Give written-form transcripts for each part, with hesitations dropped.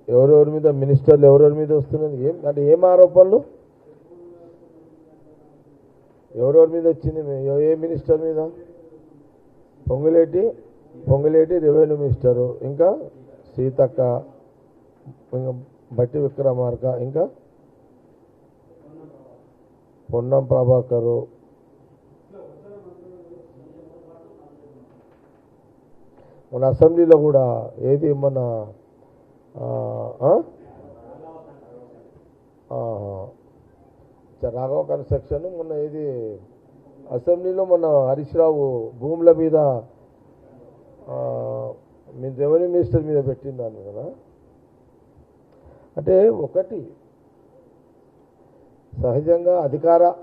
ఎవరెవరి మీద మినిస్టర్లు ఎవరెవరి మీద వస్తున్నది ఏం అంటే ఏం ఆరోపణలు ఎవరెవరి మీద వచ్చింది ఏ మినిస్టర్ మీద పొంగులేటి రెవెన్యూ మినిస్టరు ఇంకా సీతక్క ఇంకా బట్టి విక్రమార్క ఇంకా పొన్నం ప్రభాకరు మన అసెంబ్లీలో కూడా ఏది మన రాఘవ కన్స్ట్రక్షన్ మొన్న ఏది అసెంబ్లీలో మొన్న హరీష్ రావు భూముల మీద మీ రెవెన్యూ మినిస్టర్ మీద పెట్టిందాన్ని కదా అంటే ఒకటి సహజంగా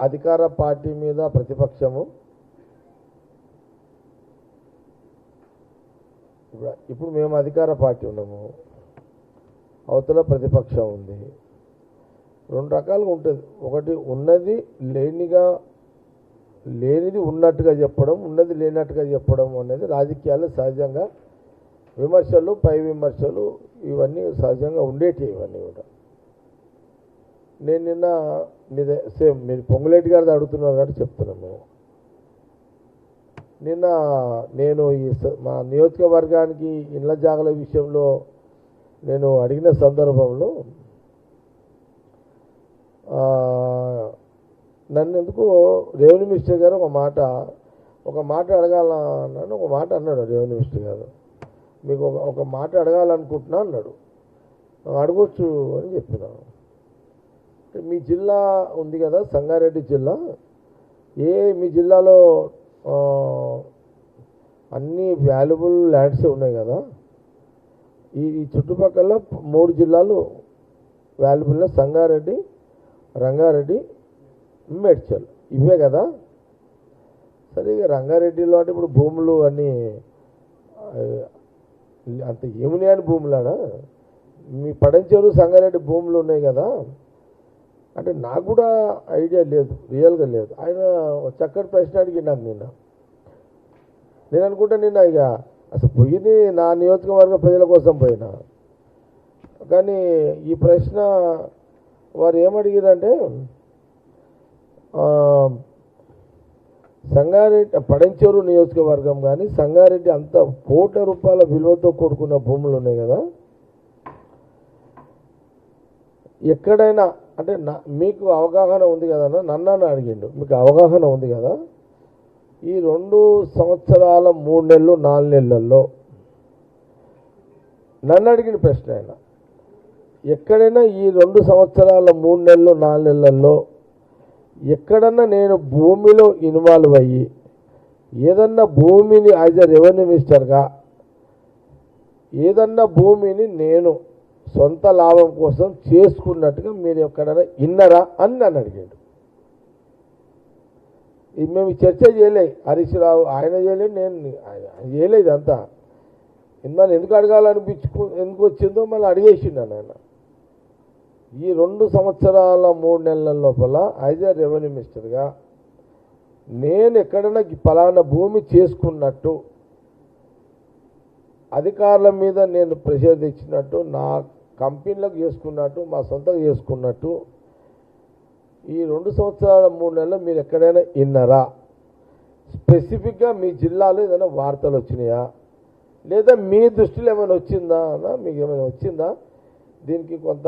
అధికార పార్టీ మీద ప్రతిపక్షము ఇప్పుడు మేము అధికార పార్టీ ఉన్నాము అవతల ప్రతిపక్షం ఉంది రెండు రకాలుగా ఉంటుంది ఒకటి ఉన్నది లేనిది ఉన్నట్టుగా చెప్పడం ఉన్నది లేనట్టుగా చెప్పడం అనేది రాజకీయాల్లో సహజంగా విమర్శలు పై విమర్శలు ఇవన్నీ సహజంగా ఉండేటివి ఇవన్నీ కూడా నేను నిన్న సేమ్ మీరు పొంగులేటి గారిది అడుగుతున్నారు కాబట్టి చెప్తున్నాను నిన్న నేను మా నియోజకవర్గానికి ఇళ్ల జాగల విషయంలో నేను అడిగిన సందర్భంలో నన్ను ఎందుకు రెవెన్యూ మినిస్టర్ గారు ఒక మాట అడగాలన్నాను ఒక మాట అన్నాడు రెవెన్యూ మినిస్టర్ గారు మీకు ఒక మాట అడగాలనుకుంటున్నా అన్నాడు అడగొచ్చు అని చెప్పినాను మీ జిల్లా ఉంది కదా సంగారెడ్డి జిల్లా మీ జిల్లాలో అన్ని వాల్యుబుల్ ల్యాండ్స్ ఉన్నాయి కదా ఈ చుట్టుపక్కల 3 జిల్లాలు వాల్యుబుల్ సంగారెడ్డి రంగారెడ్డి మేడ్చల్ ఇవే కదా సరే ఇక రంగారెడ్డిలో అంటే ఇప్పుడు భూములు అన్నీ అంత ఏమున్నాయని భూములాడా మీ పడంచేరు సంగారెడ్డి భూములు ఉన్నాయి కదా అంటే నాకు కూడా ఐడియా లేదు రియల్గా లేదు ఆయన చక్కటి ప్రశ్న అడిగినాను నేను అనుకుంటా నిన్న ఇక అసలు పోయింది నా నియోజకవర్గ ప్రజల కోసం పోయినా కానీ ఈ ప్రశ్న వారు ఏమడిగారంటే సంగారెడ్డి పడంచేరు నియోజకవర్గం కానీ సంగారెడ్డి అంత కోట్ల రూపాయల విలువతో కూడుకున్న భూములు ఉన్నాయి కదా ఎక్కడైనా అంటే మీకు అవగాహన ఉంది కదా నన్ను అడిగిండు మీకు అవగాహన ఉంది కదా ఈ 2 సంవత్సరాల 3 నెలలు 4 నెలల్లో నన్ను అడిగిన ప్రశ్న ఆయన ఎక్కడైనా ఈ 2 సంవత్సరాల 3 నెలలు 4 నెలల్లో ఎక్కడన్నా నేను భూమిలో ఇన్వాల్వ్ అయ్యి ఏదన్నా భూమిని యాజ్ ఎ రెవెన్యూ మినిస్టర్గా ఏదన్నా భూమిని నేను సొంత లాభం కోసం చేసుకున్నట్టుగా మీరు ఎక్కడైనా ఇన్నరా అని నన్ను అడిగాడు మేము చర్చ చేయలేదు హరీష్ రావు ఆయన చేయలేదు నేను చేయలేదు ఇదంతా ఇందాన్ని ఎందుకు ఎందుకు వచ్చిందో మళ్ళీ అడిగేసిండు ఆయన ఈ 2 సంవత్సరాల 3 నెలల లోపల యాజ్ ఎ రెవెన్యూ మినిస్టర్గా నేను ఎక్కడైనా పలానా భూమి చేసుకున్నట్టు అధికారుల మీద నేను ప్రెషర్ తెచ్చినట్టు నా కంపెనీలకు చేసుకున్నట్టు మా సొంతంగా చేసుకున్నట్టు ఈ 2 సంవత్సరాల 3 నెలలు మీరు ఎక్కడైనా విన్నారా స్పెసిఫిక్గా మీ జిల్లాలో ఏదైనా వార్తలు వచ్చినాయా లేదా మీ దృష్టిలో ఏమైనా వచ్చిందా మీకు ఏమైనా వచ్చిందా దీనికి కొంత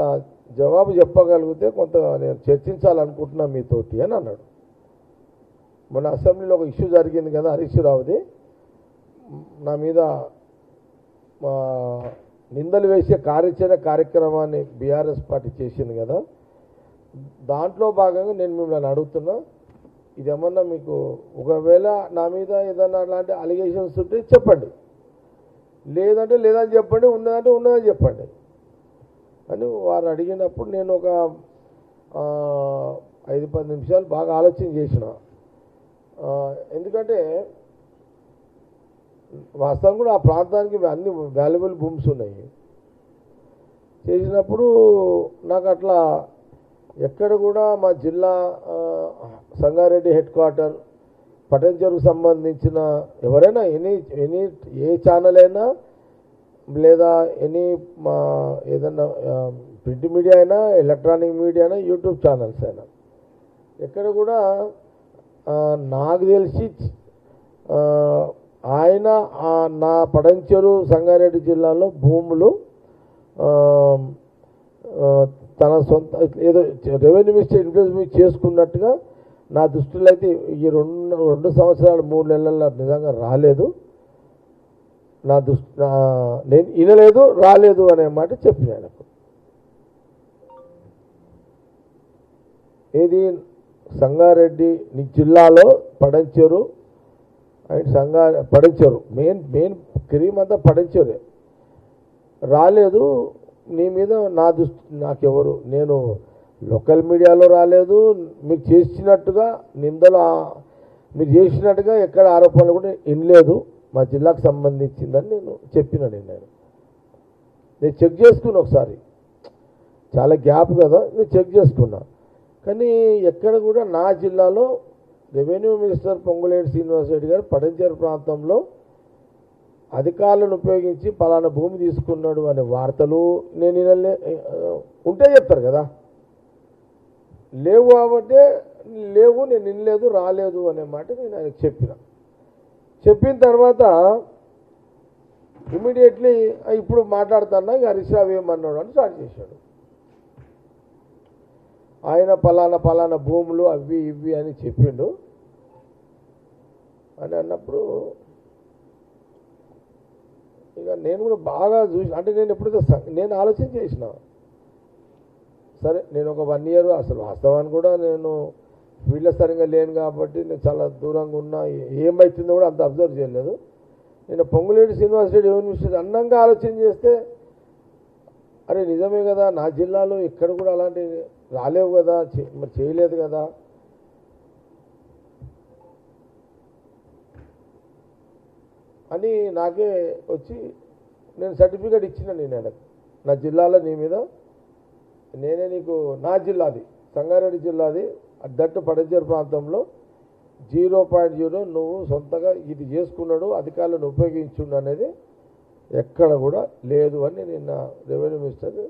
జవాబు చెప్పగలిగితే కొంత నేను చర్చించాలనుకుంటున్నా మీతోటి అని అన్నాడు మొన్న అసెంబ్లీలో ఒక ఇష్యూ జరిగింది కదా హరీష్ రావుది నా మీద నిందలు వేసే కార్యక్రమాన్ని బీఆర్ఎస్ పార్టీ చేసింది కదా దాంట్లో భాగంగా నేను మిమ్మల్ని అడుగుతున్నా ఇదేమన్నా మీకు ఒకవేళ నా మీద ఏదన్నా అలాంటి అలిగేషన్స్ ఉంటే చెప్పండి లేదంటే లేదని చెప్పండి ఉన్నదంటే ఉన్నదని చెప్పండి అని వారు అడిగినప్పుడు నేను ఒక 5-10 నిమిషాలు బాగా ఆలోచన చేసిన ఎందుకంటే వాస్తవం కూడా ఆ ప్రాంతానికి అన్ని వాల్యుబుల్ భూమ్స్ ఉన్నాయి చేసినప్పుడు నాకు అట్లా ఎక్కడ కూడా మా జిల్లా సంగారెడ్డి హెడ్ క్వార్టర్ పటంచెరుకు సంబంధించిన ఎవరైనా ఏ ఛానల్ అయినా లేదా ఎనీ ఏదన్నా ప్రింట్ మీడియా అయినా ఎలక్ట్రానిక్ మీడియా అయినా యూట్యూబ్ ఛానల్స్ అయినా ఎక్కడ కూడా నాకు తెలిసి ఆయన నా పడంచెరు సంగారెడ్డి జిల్లాలో భూములు తన సొంత ఏదో రెవెన్యూ మినిస్టర్ ఇన్ఫ్లుయెన్స్ మీద చేసుకున్నట్టుగా నా దృష్టిలో అయితే ఈ రెండు సంవత్సరాలు 3 నెలల్లో నిజంగా రాలేదు. నా నేను వినలేదు, రాలేదు అనే మాట చెప్పిన ఆయనకు. ఏది సంగారెడ్డి జిల్లాలో Patancheru and Patancheru main cream అంతా పడంచెరే రాలేదు. నీ మీద నాకెవరు, నేను లోకల్ మీడియాలో రాలేదు, మీకు చేసినట్టుగా నిందలు మీరు చేసినట్టుగా ఎక్కడ ఆరోపణలు కూడా వినలేదు, మా జిల్లాకు సంబంధించిందని నేను నేను చెక్ చేసుకున్నా ఒకసారి, చాలా గ్యాప్ కదా, నేను చెక్ చేసుకున్నా. కానీ ఎక్కడ కూడా నా జిల్లాలో రెవెన్యూ మినిస్టర్ పొంగులేటి శ్రీనివాసరెడ్డి గారు పడంచేరు ప్రాంతంలో అధికారులను ఉపయోగించి పలానా భూమి తీసుకున్నాడు అనే వార్తలు నేను ఉంటే చెప్తారు కదా, లేవు కాబట్టి లేవు, నేను వినలేదు, రాలేదు అనే మాట నేను ఆయనకు చెప్పిన తర్వాత ఇమీడియట్లీ ఇప్పుడు మాట్లాడుతున్నా ఇక హరీష్ రావు ఏమన్నాడు అని స్టార్ట్ చేశాడు. ఆయన పలానా భూములు అవి ఇవి అని చెప్పిండు అని అన్నప్పుడు ఇక నేను కూడా బాగా చూసి, అంటే నేను ఎప్పుడైతే నేను ఆలోచన చేసిన, సరే నేను ఒక 1 year అసలు వాస్తవాన్ని కూడా నేను ఫీల్డ్లో సరిగ్గా లేను కాబట్టి నేను చాలా దూరంగా ఉన్నా, ఏమవుతుందో కూడా అంత అబ్జర్వ్ చేయలేదు. నేను పొంగులేటి శ్రీనివాసరెడ్డి యూనివర్సిటీ అన్నంగా ఆలోచన చేస్తే అరే నిజమే కదా, నా జిల్లాలో ఎక్కడ కూడా అలాంటి రాలేవు కదా, మరి చేయలేదు కదా. అని నాకే వచ్చి నేను సర్టిఫికేట్ ఇచ్చిన, నేను నా జిల్లాలో నీ మీద నేనే నీకు, నా జిల్లాది సంగారెడ్డి జిల్లాది దట్టు పడంచేరు ప్రాంతంలో 0.0 నువ్వు సొంతగా ఇది చేసుకున్నాడు, అధికారులను ఉపయోగించుండు అనేది ఎక్కడ కూడా లేదు అని నిన్న రెవెన్యూ మినిస్టర్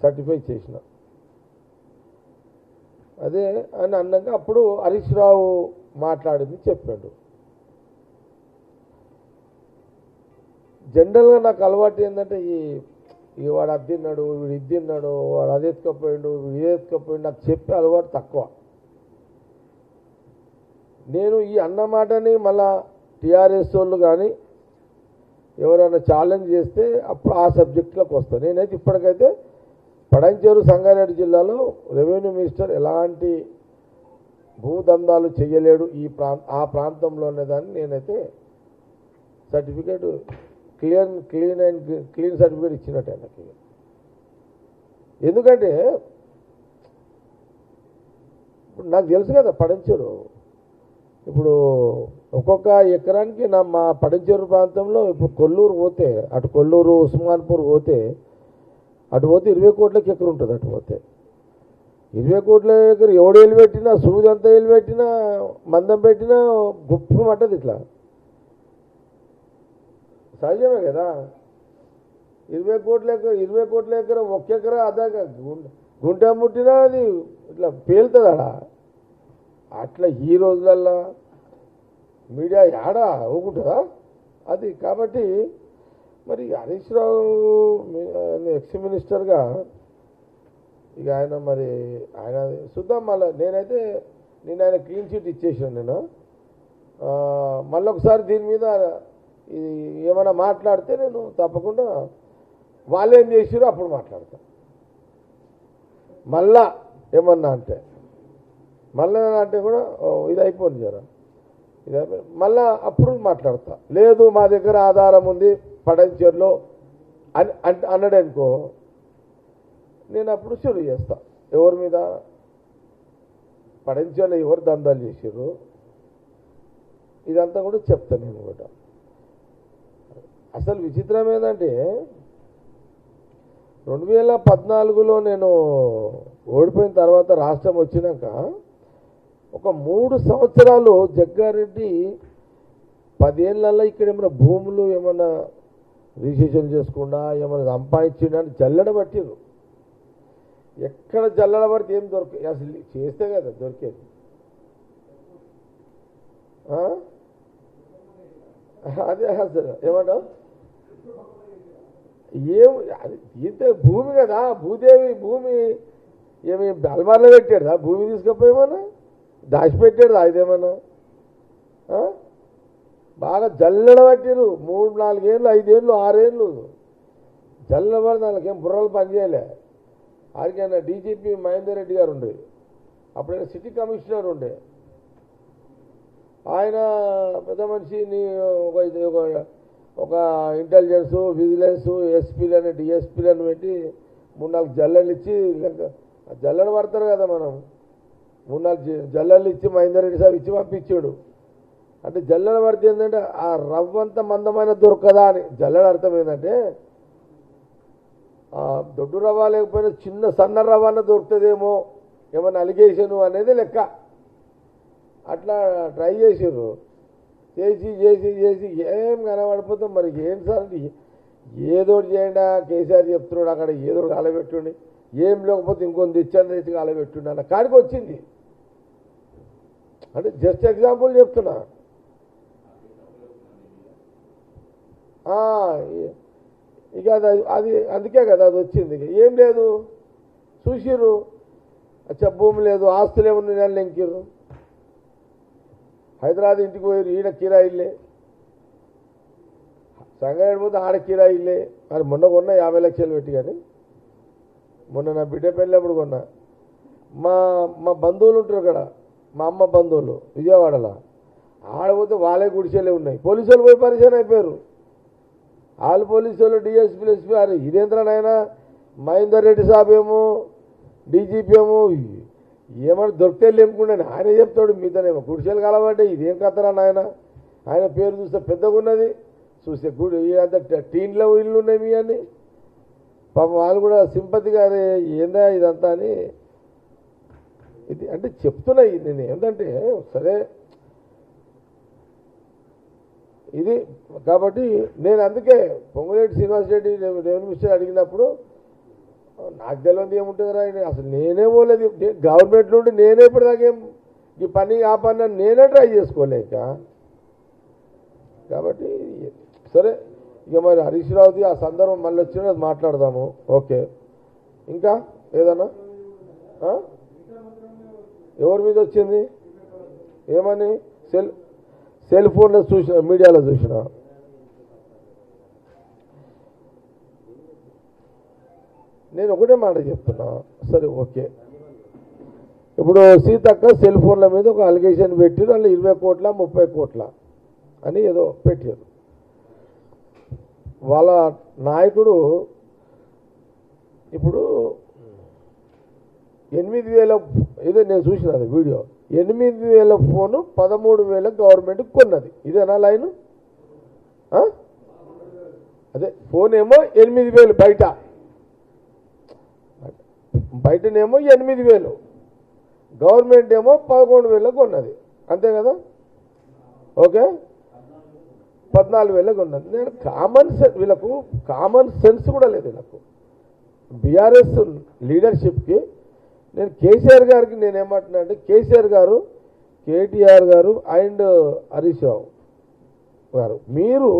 సర్టిఫై చేసిన. అదే అని అన్నాక అప్పుడు హరీష్ రావు మాట్లాడింది చెప్పాడు. జనరల్గా నాకు అలవాటు ఏంటంటే వాడు అది తిన్నాడు, వీడు ఇది తిన్నాడు, వాడు అది ఎత్తుకపోయాడు, వీడు ఇది ఎత్తుకపోయాడు, నాకు చెప్పే అలవాటు తక్కువ. నేను ఈ అన్నమాటని మళ్ళా టీఆర్ఎస్ వాళ్ళు కానీ ఎవరైనా ఛాలెంజ్ చేస్తే అప్పుడు ఆ సబ్జెక్టులోకి వస్తాను. నేనైతే ఇప్పటికైతే పడంచేరు సంగారెడ్డి జిల్లాలో రెవెన్యూ మినిస్టర్ ఎలాంటి భూదందాలు చేయలేడు ఆ ప్రాంతంలోనే దాన్ని నేనైతే సర్టిఫికేట్ క్లీన్ సర్టిఫికేట్ ఇచ్చినట్టు ఆయనకి. ఎందుకంటే ఇప్పుడు నాకు తెలుసు కదా పడంచేరు, ఇప్పుడు ఒక్కొక్క ఎకరానికి మా పడంచేరు ప్రాంతంలో ఇప్పుడు కొల్లూరు పోతే, అటు కొల్లూరు ఉస్మాన్పూర్ పోతే 20 కోట్లకి ఎకరం ఉంటుంది. అటు పోతే 20 కోట్ల ఎకరం ఎవడు వేలు పెట్టినా, సూది అంతా వేలు పెట్టినా, మందం పెట్టినా గుప్పమంటది. ఇట్లా సహజమే కదా. 20 కోట్ల ఎకరం ఒక్క ఎకరా అదాగా గుంట ముట్టినా అది ఇట్లా పేలుతుంది ఆడ. అట్లా ఈ రోజులల్లో మీడియా ఏడా ఊకుంటుందా అది. కాబట్టి మరి హరీష్ రావు ఎక్స్ మినిస్టర్గా ఇక ఆయన చూద్దాం. మళ్ళీ నేనైతే ఆయన క్లీన్ చిట్ ఇచ్చేసాను. నేను మళ్ళీ ఒకసారి దీని మీద ఏమైనా మాట్లాడితే నేను తప్పకుండా వాళ్ళు ఏం చేసారో అప్పుడు మాట్లాడతా. మళ్ళా ఏమన్నా అంటే కూడా ఇది అయిపోయింది జరా, ఇది అయిపోయి మళ్ళా అప్పుడు మాట్లాడతా. లేదు మా దగ్గర ఆధారం ఉంది పడంచేరులో అని అన్నాడనుకో, నేను అప్పుడు షురు చేస్తా. ఎవరి మీద పడంచేరులో ఎవరు దందాలు చేసారు ఇదంతా కూడా చెప్తాను నేను కూడా. అసలు విచిత్రం ఏంటంటే 2014లో నేను ఓడిపోయిన తర్వాత రాష్ట్రం వచ్చినాక ఒక 3 సంవత్సరాలు జగ్గారెడ్డి 10 ఏళ్ళల్లో ఇక్కడ ఏమైనా భూములు ఏమన్నా రిజిస్ట్రేషన్ చేసుకుండా ఏమైనా సంపాదించిండని జల్లెడ పట్టిరు. ఎక్కడ జల్లెడ పడితే ఏం అసలు చేస్తే కదా దొరికేది. అదే అసలు ఏమంటావు, ఏం అది ఇంత భూమి కదా, భూదేవి భూమి ఏమి అల్మార్లో పెట్టాడు, భూమి తీసుకపోయేమన్నా దాచిపెట్టాడు ఇదేమన్నా. బాగా జల్లెడ పట్టిరు 3-4 ఏళ్ళు 5 ఏళ్ళు 6 ఏళ్ళు జల్లెడ పడి దానికేం బుర్రలు పనిచేయలే. ఆడికైనా డీజీపీ మహేందర్ రెడ్డి గారు ఉండే, అప్పుడైనా సిటీ కమిషనర్ ఉండే. ఆయన పెద్ద మనిషిని ఒక ఇంటెలిజెన్స్ విజిలెన్స్ ఎస్పీలని డిఎస్పీలను పెట్టి 3-4 జల్లెళ్ళు ఇచ్చి జల్లెడ పడతారు కదా మనం, 3-4 జల్లెళ్ళు ఇచ్చి మహేందర్ రెడ్డి సాబ్ ఇచ్చి పంపించాడు. అంటే జల్లెడ పడితే ఏంటంటే ఆ రవ్వంత మందమైన దొరకదా అని. జల్లెడ అర్థం ఏంటంటే దొడ్డు రవ్వ లేకపోయినా చిన్న సన్న రవ్వన్న దొరుకుతుందేమో ఏమన్నా అలిగేషను అనేది లెక్క. అట్లా ట్రై చేసారు, చేసి చేసి చేసి ఏం కనబడిపోతాం. మరి ఏం సార్ ఏదోటి చేయండి, కేసీఆర్ చెప్తున్నాడు అక్కడ ఏదోటి కాలబెట్టుండి, ఏం లేకపోతే ఇంకొని తెచ్చి కాలబెట్టుండి అన్న కాడికి వచ్చింది. అంటే జస్ట్ ఎగ్జాంపుల్ చెప్తున్నా. ఇక అది అందుకే కదా అది వచ్చింది. ఏం లేదు చూసిర్రు, అచ్చా భూమి లేదు ఆస్తులు ఏమన్నా నెలలు ఎంకిర్రు. హైదరాబాద్ ఇంటికి పోయారు, ఈడ కిరాయిల్లే. సంగారెడ్డి పోతే ఆడ కిరాయిల్లే. మరి మొన్న కొన్నా 50 లక్షలు పెట్టి, కానీ మొన్న నా బిడ్డ పెళ్ళినప్పుడు కొన్నా. మా బంధువులు ఉంటారు అక్కడ, మా అమ్మ బంధువులు విజయవాడలో. ఆడపోతే వాళ్ళే గుడిసెలే ఉన్నాయి. పోలీసులు పోయి పరిచయం అయిపోయారు. వాళ్ళు పోలీసులు డిఎస్పీలు ఎస్పీ. అరే ఇదేంద్ర నాయన మహేందర్ రెడ్డి సాబ్ ఏమో డీజీపీ ఏమో ఏమన్నా దొరికితే లేకుండా ఆయన చెప్తాడు, మీతోనేమో గుడిసెలు కలబడ్డే ఇదేం కథరా నాయన. ఆయన పేరు చూస్తే పెద్దగా ఉన్నది, చూస్తే గుడి అంత టీన్లో ఇల్లు ఉన్నాయి మీ అని. పాపం వాళ్ళు కూడా సింపతిగా అరే ఏందా ఇదంతా అని. ఇది అంటే చెప్తున్నాయి నేను ఏంటంటే సరే ఇది. కాబట్టి నేను అందుకే పొంగులేటి శ్రీనివాసరెడ్డి రెవెన్యూ మినిస్టర్ అడిగినప్పుడు నాకు తెలియదు ఏముంటుందిరా, అసలు నేనే పోలేదు గవర్నమెంట్ నుండి. నేనే ఇప్పటిదాకేం ఈ పని ఆ పని నేనే ట్రై చేసుకోలేక. కాబట్టి సరే ఇక మరి హరీష్ రావుది ఆ సందర్భం మళ్ళీ వచ్చినా అది మాట్లాడదాము. ఓకే, ఇంకా ఏదన్నా ఎవరి మీద వచ్చింది ఏమని సెల్ ఫోన్లో చూసిన, మీడియాలో చూసిన. నేను ఒకటే మాట చెప్తున్నా, సరే ఓకే. ఇప్పుడు సీతక్క సెల్ ఫోన్ల మీద ఒక అలిగేషన్ పెట్టి దాంట్లో 20 కోట్ల 30 కోట్ల అని ఏదో పెట్టారు. వాళ్ళ నాయకుడు ఇప్పుడు 8,000 ఇదే నేను చూసిన అది వీడియో. 8,000 ఫోను 13,000 గవర్నమెంట్ కొన్నది. ఇదేనా లైను? అదే ఫోన్ ఏమో 8,000 బయటనేమో 8,000, గవర్నమెంట్ ఏమో 11,000 కొన్నది. అంతే కదా? ఓకే, 14,000 కొన్నది. నేను కామన్ సెన్స్, వీళ్ళకు కామన్ సెన్స్ కూడా లేదు వీళ్ళకు. బీఆర్ఎస్ లీడర్షిప్కి నేను కేసీఆర్ గారికి నేనేమంటున్నా అంటే, కేసీఆర్ గారు, కేటీఆర్ గారు అండ్ హరీష్ రావు గారు, మీరు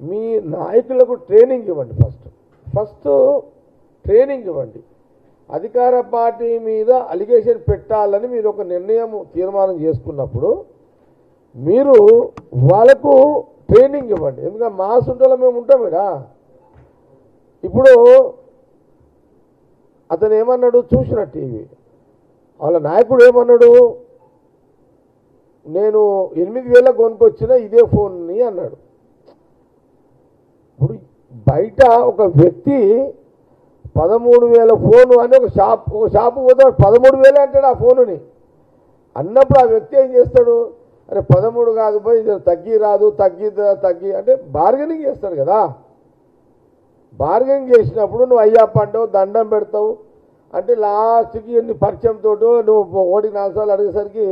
మీ నాయకులకు ట్రైనింగ్ ఇవ్వండి. ఫస్ట్ ట్రైనింగ్ ఇవ్వండి. అధికార పార్టీ మీద అలిగేషన్ పెట్టాలని మీరు ఒక నిర్ణయం తీర్మానం చేసుకున్నప్పుడు మీరు వాళ్ళకు ట్రైనింగ్ ఇవ్వండి. ఎందుకంటే మా సుంటలో మేము ఉంటాం ఇక్కడ. ఇప్పుడు అతను ఏమన్నాడు చూసిన టీవీ, వాళ్ళ నాయకుడు ఏమన్నాడు, నేను 8,000 కొనుక్కొచ్చిన ఇదే ఫోన్ని అన్నాడు. ఇప్పుడు బయట ఒక వ్యక్తి 13,000 ఫోను అని ఒక షాపు పోతాడు, 13,000 అంటాడు ఆ ఫోనుని. అన్నప్పుడు ఆ వ్యక్తి ఏం చేస్తాడు, అరే 13 కాదు పోయి తగ్గి రాదు, తగ్గి అంటే బార్గెనింగ్ చేస్తాడు కదా. బార్గెనింగ్ చేసినప్పుడు నువ్వు అయ్యా పండవు దండం పెడతావు అంటే లాస్ట్కి ఎన్ని పరిచయంతో నువ్వు 1-4 సార్లు అడిగేసరికి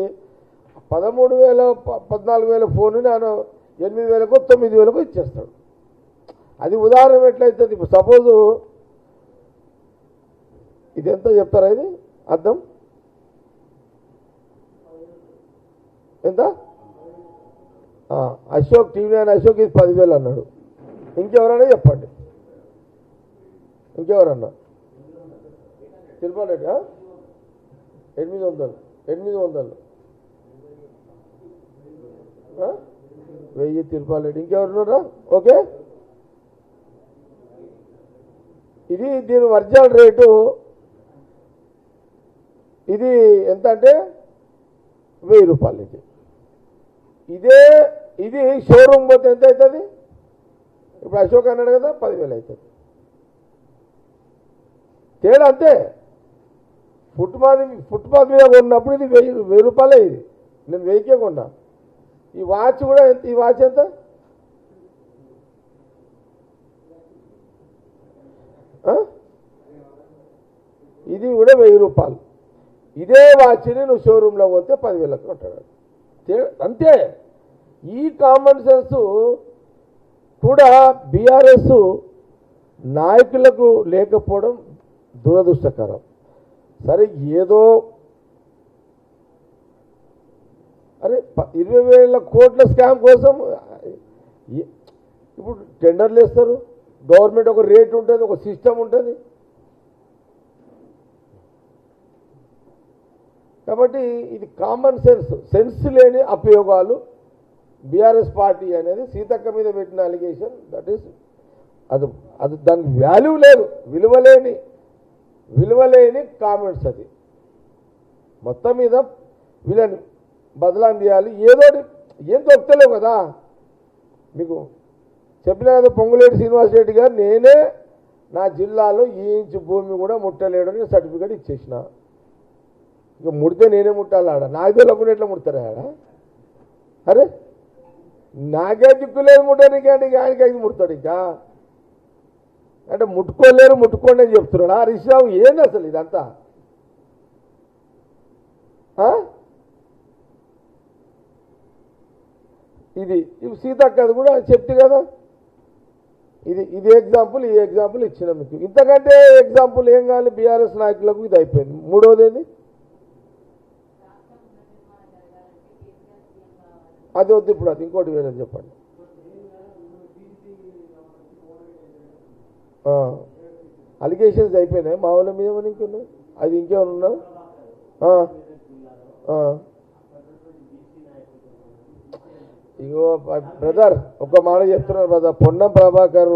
13,000 14,000 ఫోను నేను 8,000కో 9,000కో ఇచ్చేస్తాడు. అది ఉదాహరణ ఎట్లయితుంది. ఇప్పుడు సపోజు ఇది ఎంత చెప్తారా, ఇది అర్థం ఎంత? అశోక్ టీవీ9 అశోక్ ఇది 10,000 అన్నాడు. ఇంకెవరైనా చెప్పండి, ఇంకెవరన్నా? తిరుపతి 800 1000 తిరుపతి. ఇంకెవరున్నారా? ఓకే, ఇది దీని ఒరిజినల్ రేటు ఇది ఎంత అంటే 1000 రూపాయలు. ఇది షోరూమ్ పోతే ఎంత అవుతుంది? ఇప్పుడు అశోక్ అన్నాడు కదా 10,000 అవుతుంది. తేడా అంతే. ఫుట్పాత్ మీద కొన్నప్పుడు ఇది 1000 రూపాయలే. ఇది నేను 1000కే కొన్నా. ఈ వాచ్ కూడా ఎంత? ఈ వాచ్ ఎంత? ఇది కూడా 1000 రూపాయలు. ఇదే వాచ్ని నువ్వు షోరూంలో పోతే 10,000కి కొంటాడు. అంతే. ఈ కామన్ సెన్స్ కూడా బీఆర్ఎస్ నాయకులకు లేకపోవడం దురదృష్టకరం. సరే, ఏదో అరే 20,000 కోట్ల స్కామ్ కోసం ఇప్పుడు టెండర్లు వేస్తారు. గవర్నమెంట్ ఒక రేట్ ఉంటుంది, ఒక సిస్టమ్ ఉంటుంది. కాబట్టి ఇది కామన్ సెన్స్ లేని అపయోగాలు బీఆర్ఎస్ పార్టీ అనేది సీతక్క మీద పెట్టిన అలిగేషన్. దట్ ఈస్ అది దానికి వాల్యూ లేదు, విలువలేని కామెంట్స్. అది మొత్తం మీద వీళ్ళని బదలాం చేయాలి. ఏం దొరుకుతలేవు కదా. మీకు చెప్పిన కదా పొంగులేటి శ్రీనివాసరెడ్డి గారు, నేనే నా జిల్లాలో ఈ ఇంచు భూమి కూడా ముట్టలేడని సర్టిఫికేట్ ఇచ్చేసిన. ఇక ముడితే నేనే ముట్టాలి. ఆడ నాకు తెలియకుండా ఎట్లా ముడతారా ఆడ? అరే నాకే దిక్కులేదు ముట్టడానికి అంటే ఆయనకి అయితే ముడతాడు. ఇంకా అంటే ముట్టుకోండి అని చెప్తున్నాడు. హరీష్ రావు ఏంది అసలు ఇదంతా? ఇది సీతక్కది కూడా చెప్తే కదా. ఇది ఎగ్జాంపుల్, ఈ ఎగ్జాంపుల్ ఇచ్చిన మీకు. ఇంతకంటే ఎగ్జాంపుల్ ఏం కావాలి బీఆర్ఎస్ నాయకులకు? ఇది అయిపోయింది. మూడోది ఏంది? అది వద్దు, ఇప్పుడు అది ఇంకోటి వేరే చెప్పండి. అలిగేషన్స్ అయిపోయినాయి మా వాళ్ళ మీద. ఇంకున్నాయి అది ఇంకేమైనా ఉన్నా? ఇగో బ్రదర్, ఒక మాట చెప్తున్నారు బ్రదర్. పొన్నం ప్రభాకర్